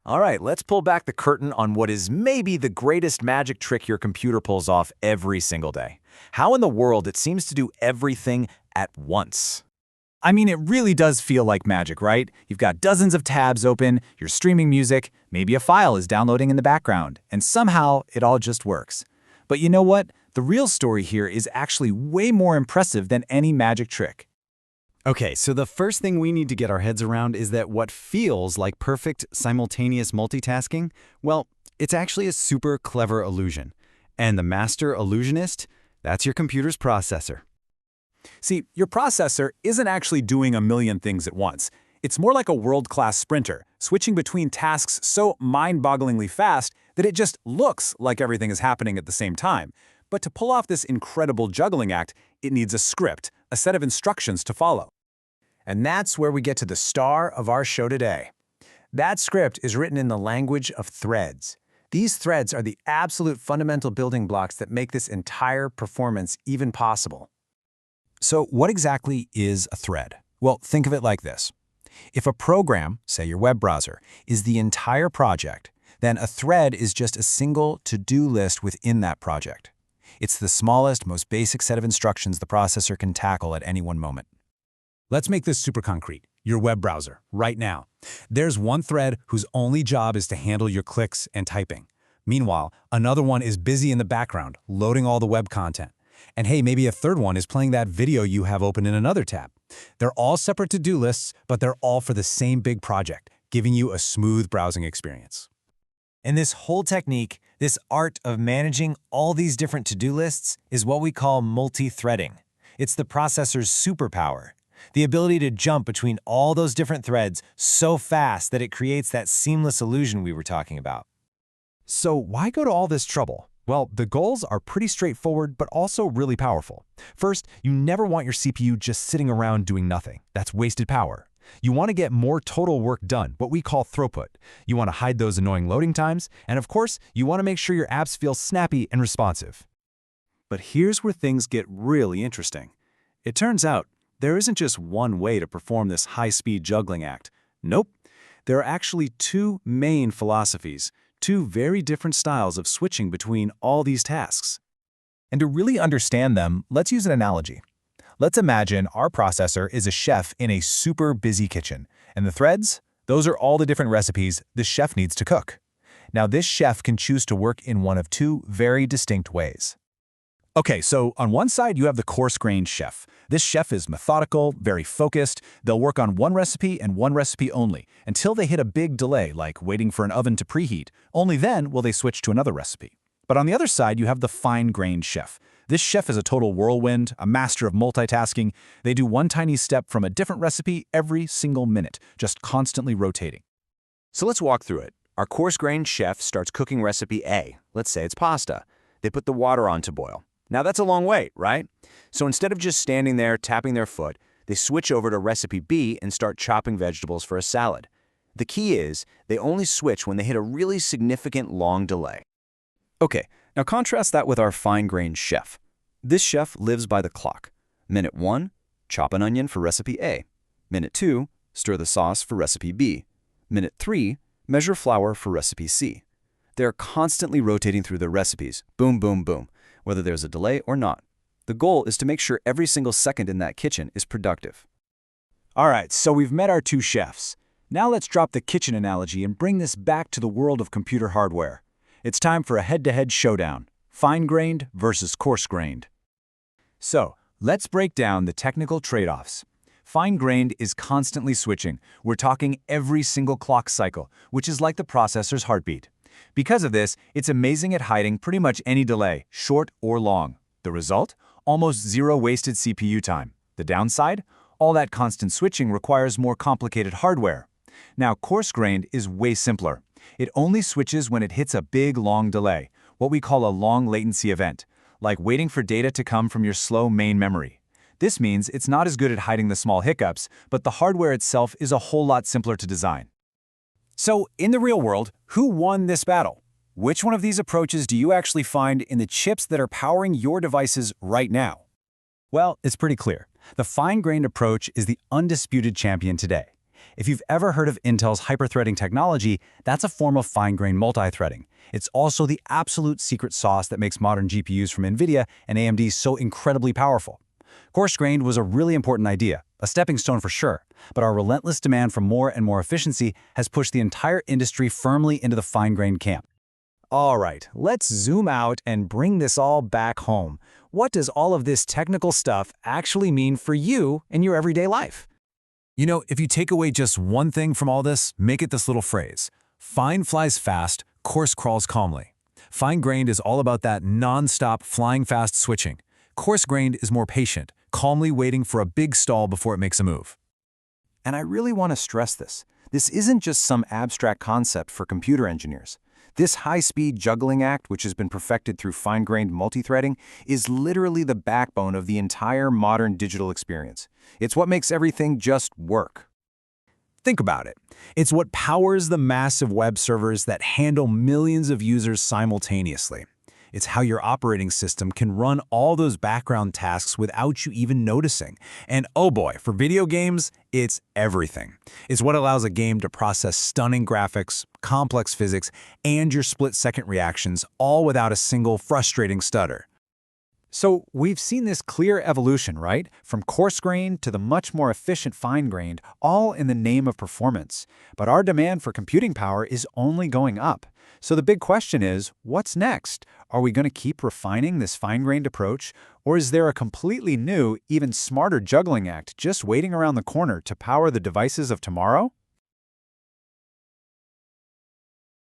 All right, let's pull back the curtain on what is maybe the greatest magic trick your computer pulls off every single day. How in the world it seems to do everything at once. I mean, it really does feel like magic, right? You've got dozens of tabs open, you're streaming music, maybe a file is downloading in the background, and somehow it all just works. But you know what? The real story here is actually way more impressive than any magic trick. Okay, so the first thing we need to get our heads around is that what feels like perfect simultaneous multitasking, well, it's actually a super clever illusion. And the master illusionist, that's your computer's processor. See, your processor isn't actually doing a million things at once. It's more like a world-class sprinter, switching between tasks so mind-bogglingly fast that it just looks like everything is happening at the same time. But to pull off this incredible juggling act, it needs a script, a set of instructions to follow. And that's where we get to the star of our show today. That script is written in the language of threads. These threads are the absolute fundamental building blocks that make this entire performance even possible. So what exactly is a thread? Well, think of it like this. If a program, say your web browser, is the entire project, then a thread is just a single to-do list within that project. It's the smallest, most basic set of instructions the processor can tackle at any one moment. Let's make this super concrete. Your web browser, right now. There's one thread whose only job is to handle your clicks and typing. Meanwhile, another one is busy in the background, loading all the web content. And hey, maybe a third one is playing that video you have open in another tab. They're all separate to-do lists, but they're all for the same big project, giving you a smooth browsing experience. And this whole technique, this art of managing all these different to-do lists, is what we call multi-threading. It's the processor's superpower. The ability to jump between all those different threads so fast that it creates that seamless illusion we were talking about. So why go to all this trouble? Well, the goals are pretty straightforward, but also really powerful. First, you never want your CPU just sitting around doing nothing. That's wasted power. You want to get more total work done, what we call throughput. You want to hide those annoying loading times, and of course, you want to make sure your apps feel snappy and responsive. But here's where things get really interesting. It turns out, there isn't just one way to perform this high-speed juggling act. Nope. There are actually two main philosophies, two very different styles of switching between all these tasks. And to really understand them, let's use an analogy. Let's imagine our processor is a chef in a super busy kitchen, and the threads, those are all the different recipes the chef needs to cook. Now, this chef can choose to work in one of two very distinct ways. Okay, so on one side, you have the coarse-grained chef. This chef is methodical, very focused. They'll work on one recipe and one recipe only, until they hit a big delay, like waiting for an oven to preheat. Only then will they switch to another recipe. But on the other side, you have the fine-grained chef. This chef is a total whirlwind, a master of multitasking. They do one tiny step from a different recipe every single minute, just constantly rotating. So let's walk through it. Our coarse-grained chef starts cooking recipe A. Let's say it's pasta. They put the water on to boil. Now that's a long wait, right? So instead of just standing there tapping their foot, they switch over to recipe B and start chopping vegetables for a salad. The key is, they only switch when they hit a really significant long delay. Okay, now contrast that with our fine-grained chef. This chef lives by the clock. Minute 1, chop an onion for recipe A. Minute 2, stir the sauce for recipe B. Minute 3, measure flour for recipe C. They're constantly rotating through their recipes, boom, boom, boom, whether there's a delay or not. The goal is to make sure every single second in that kitchen is productive. All right, so we've met our two chefs. Now let's drop the kitchen analogy and bring this back to the world of computer hardware. It's time for a head-to-head showdown, fine-grained versus coarse-grained. So, let's break down the technical trade-offs. Fine-grained is constantly switching. We're talking every single clock cycle, which is like the processor's heartbeat. Because of this, it's amazing at hiding pretty much any delay, short or long. The result? Almost zero wasted CPU time. The downside? All that constant switching requires more complicated hardware. Now, coarse-grained is way simpler. It only switches when it hits a big, long delay, what we call a long-latency event, like waiting for data to come from your slow main memory. This means it's not as good at hiding the small hiccups, but the hardware itself is a whole lot simpler to design. So, in the real world, who won this battle? Which one of these approaches do you actually find in the chips that are powering your devices right now? Well, it's pretty clear. The fine-grained approach is the undisputed champion today. If you've ever heard of Intel's hyperthreading technology, that's a form of fine-grained multithreading. It's also the absolute secret sauce that makes modern GPUs from NVIDIA and AMD so incredibly powerful. Coarse-grained was a really important idea, a stepping stone for sure, but our relentless demand for more and more efficiency has pushed the entire industry firmly into the fine-grained camp. All right, let's zoom out and bring this all back home. What does all of this technical stuff actually mean for you in your everyday life? You know, if you take away just one thing from all this, make it this little phrase. Fine flies fast, coarse crawls calmly. Fine-grained is all about that non-stop flying fast switching. Coarse-grained is more patient, calmly waiting for a big stall before it makes a move. And I really want to stress this. This isn't just some abstract concept for computer engineers. This high-speed juggling act, which has been perfected through fine-grained multithreading, is literally the backbone of the entire modern digital experience. It's what makes everything just work. Think about it. It's what powers the massive web servers that handle millions of users simultaneously. It's how your operating system can run all those background tasks without you even noticing. And oh boy, for video games, it's everything. It's what allows a game to process stunning graphics, complex physics, and your split-second reactions, all without a single frustrating stutter. So we've seen this clear evolution, right? From coarse-grained to the much more efficient fine-grained, all in the name of performance. But our demand for computing power is only going up. So the big question is, what's next? Are we going to keep refining this fine-grained approach? Or is there a completely new, even smarter juggling act just waiting around the corner to power the devices of tomorrow?